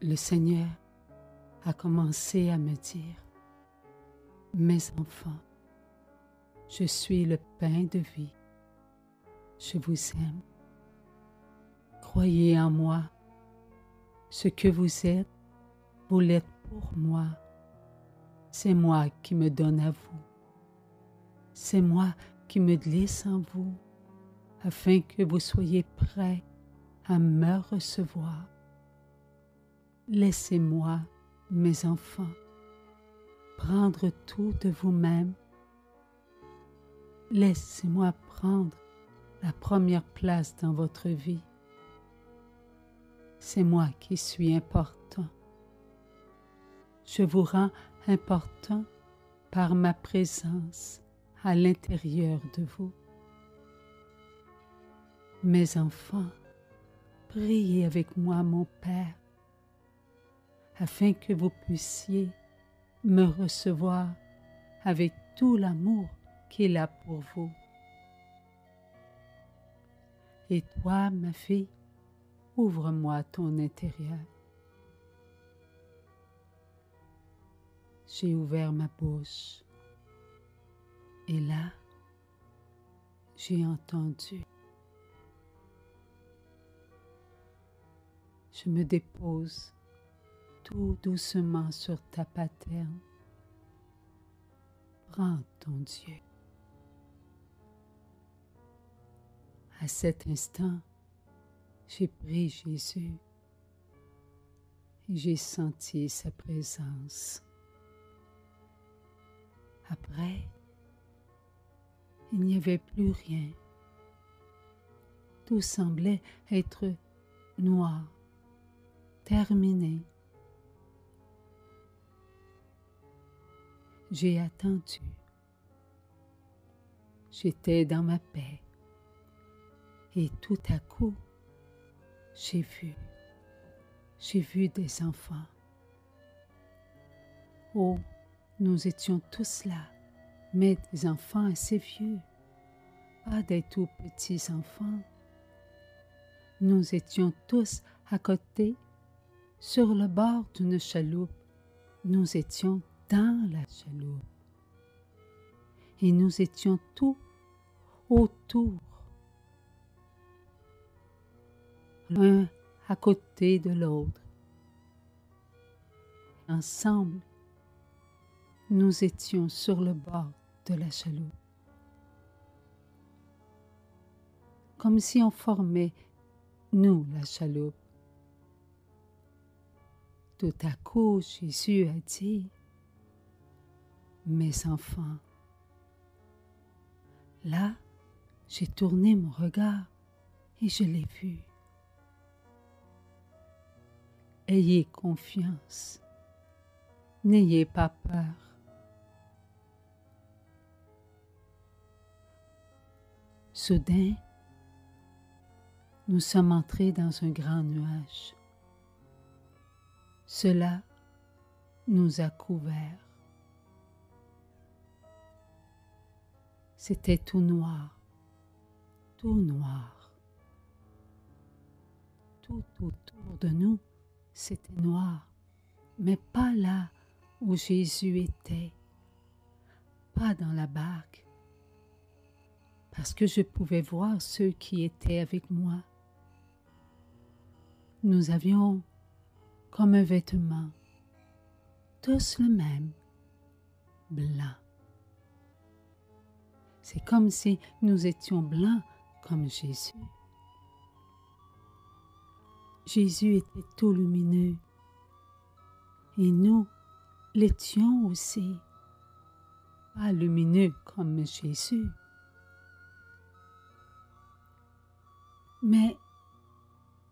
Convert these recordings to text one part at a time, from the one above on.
le Seigneur a commencé à me dire, « Mes enfants, je suis le pain de vie. Je vous aime. Croyez en moi. Ce que vous l'êtes pour moi. C'est moi qui me donne à vous. C'est moi qui me glisse en vous, afin que vous soyez prêts à me recevoir. Laissez-moi, mes enfants, prendre tout de vous-même. Laissez-moi prendre la première place dans votre vie. C'est moi qui suis important. Je vous rends important par ma présence à l'intérieur de vous. Mes enfants, priez avec moi mon Père, afin que vous puissiez me recevoir avec tout l'amour qu'il a pour vous. Et toi, ma fille, ouvre-moi ton intérieur. J'ai ouvert ma bouche et là, j'ai entendu. Je me dépose tout doucement sur ta paterne. Prends ton Dieu. À cet instant, j'ai pris Jésus et j'ai senti sa présence. Après, il n'y avait plus rien. Tout semblait être noir, terminé. J'ai attendu. J'étais dans ma paix. Et tout à coup, j'ai vu des enfants. Oh, nous étions tous là, mais des enfants assez vieux, pas des tout petits enfants. Nous étions tous à côté, sur le bord d'une chaloupe. Nous étions dans la chaloupe. Et nous étions tous autour, l'un à côté de l'autre. Ensemble, nous étions sur le bord de la chaloupe. Comme si on formait, nous, la chaloupe. Tout à coup, Jésus a dit, « Mes enfants ». Là, j'ai tourné mon regard et je l'ai vu. Ayez confiance, n'ayez pas peur. Soudain, nous sommes entrés dans un grand nuage. Cela nous a couverts. C'était tout noir, tout noir. Tout autour de nous, c'était noir, mais pas là où Jésus était, pas dans la barque, parce que je pouvais voir ceux qui étaient avec moi. Nous avions comme un vêtement, tous le même, blanc. C'est comme si nous étions blancs comme Jésus. Jésus était tout lumineux et nous l'étions aussi, pas lumineux comme Jésus, mais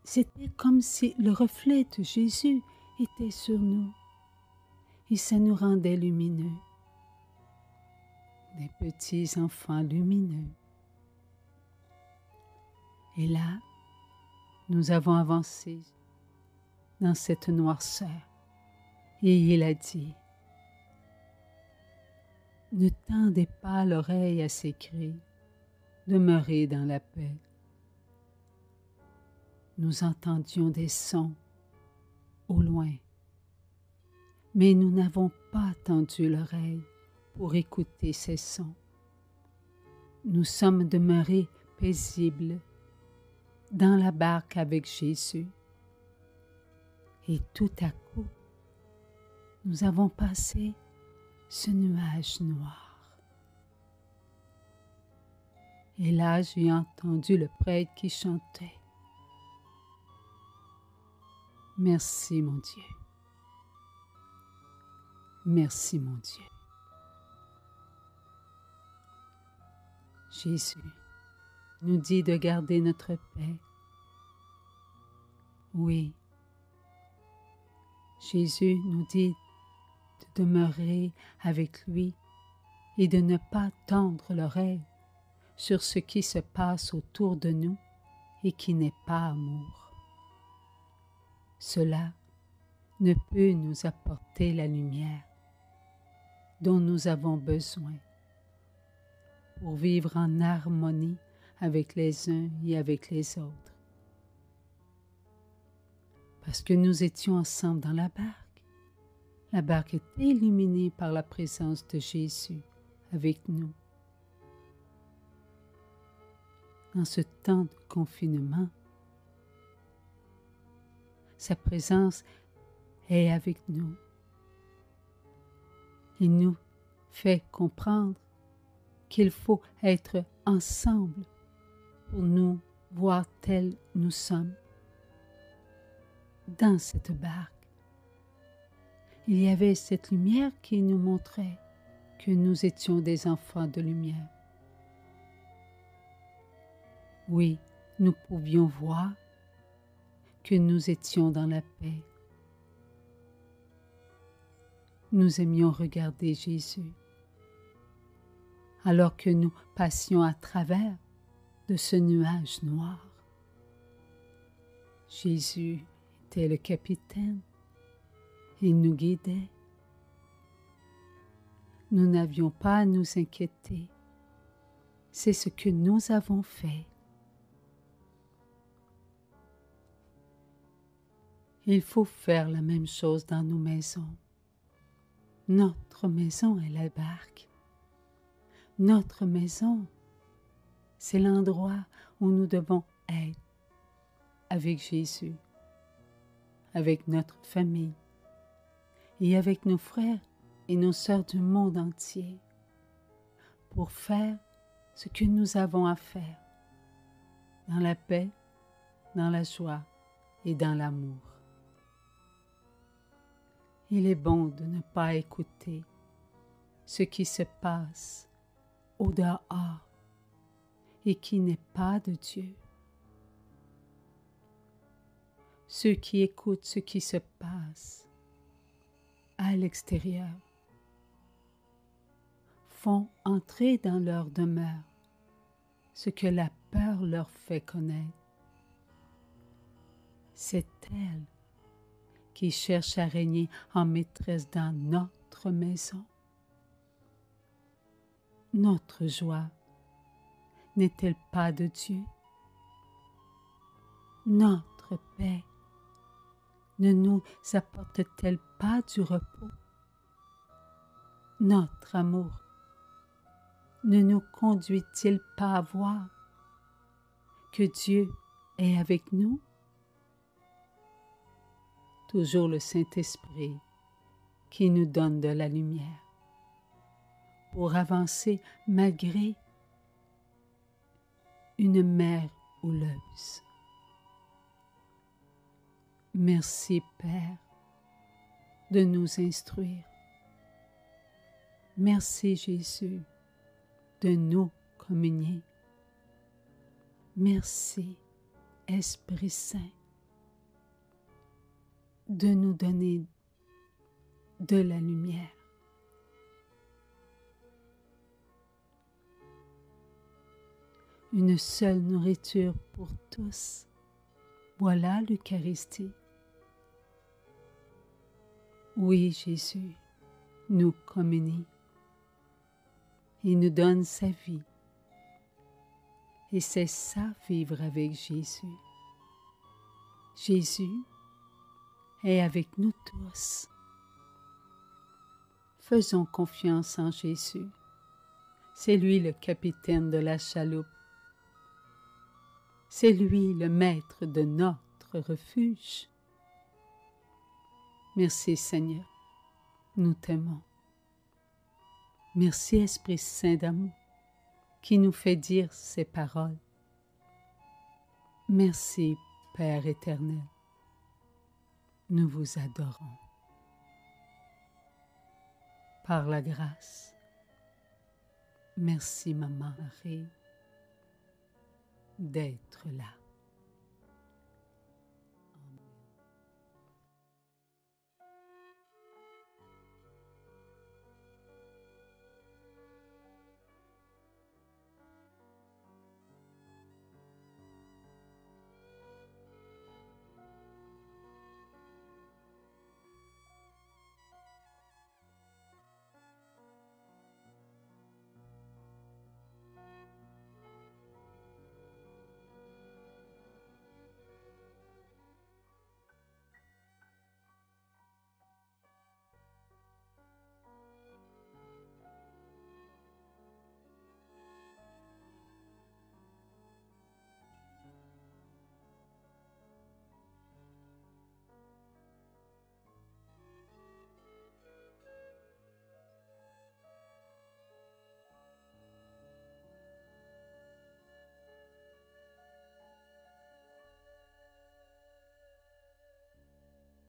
c'était comme si le reflet de Jésus était sur nous et ça nous rendait lumineux. Des petits enfants lumineux. Et là, nous avons avancé dans cette noirceur et il a dit, « Ne tendez pas l'oreille à ces cris, demeurez dans la paix. » Nous entendions des sons, au loin, mais nous n'avons pas tendu l'oreille pour écouter ces sons. Nous sommes demeurés paisibles dans la barque avec Jésus, et tout à coup, nous avons passé ce nuage noir. Et là, j'ai entendu le prêtre qui chantait. Merci mon Dieu. Merci mon Dieu. Jésus nous dit de garder notre paix. Oui. Jésus nous dit de demeurer avec lui et de ne pas tendre l'oreille sur ce qui se passe autour de nous et qui n'est pas amour. Cela ne peut nous apporter la lumière dont nous avons besoin pour vivre en harmonie avec les uns et avec les autres. Parce que nous étions ensemble dans la barque. La barque était illuminée par la présence de Jésus avec nous. Dans ce temps de confinement, sa présence est avec nous. Il nous fait comprendre qu'il faut être ensemble pour nous voir tels nous sommes. Dans cette barque, il y avait cette lumière qui nous montrait que nous étions des enfants de lumière. Oui, nous pouvions voir que nous étions dans la paix. Nous aimions regarder Jésus, alors que nous passions à travers de ce nuage noir. Jésus était le capitaine, il nous guidait. Nous n'avions pas à nous inquiéter, c'est ce que nous avons fait. Il faut faire la même chose dans nos maisons. Notre maison est la barque. Notre maison, c'est l'endroit où nous devons être avec Jésus, avec notre famille et avec nos frères et nos sœurs du monde entier pour faire ce que nous avons à faire dans la paix, dans la joie et dans l'amour. Il est bon de ne pas écouter ce qui se passe au dehors et qui n'est pas de Dieu. Ceux qui écoutent ce qui se passe à l'extérieur font entrer dans leur demeure ce que la peur leur fait connaître. C'est elle qui cherche à régner en maîtresse dans notre maison. Notre joie n'est-elle pas de Dieu? Notre paix ne nous apporte-t-elle pas du repos? Notre amour ne nous conduit-il pas à voir que Dieu est avec nous? Toujours le Saint-Esprit qui nous donne de la lumière pour avancer malgré une mer houleuse. Merci Père de nous instruire. Merci Jésus de nous communier. Merci Esprit Saint de nous donner de la lumière. Une seule nourriture pour tous. Voilà l'Eucharistie. Oui, Jésus nous communie. Il nous donne sa vie. Et c'est ça, vivre avec Jésus. Jésus est avec nous tous. Faisons confiance en Jésus. C'est lui le capitaine de la chaloupe. C'est lui le maître de notre refuge. Merci Seigneur, nous t'aimons. Merci Esprit Saint d'amour qui nous fait dire ces paroles. Merci Père éternel, nous vous adorons. Par la grâce, merci Maman Marie d'être là.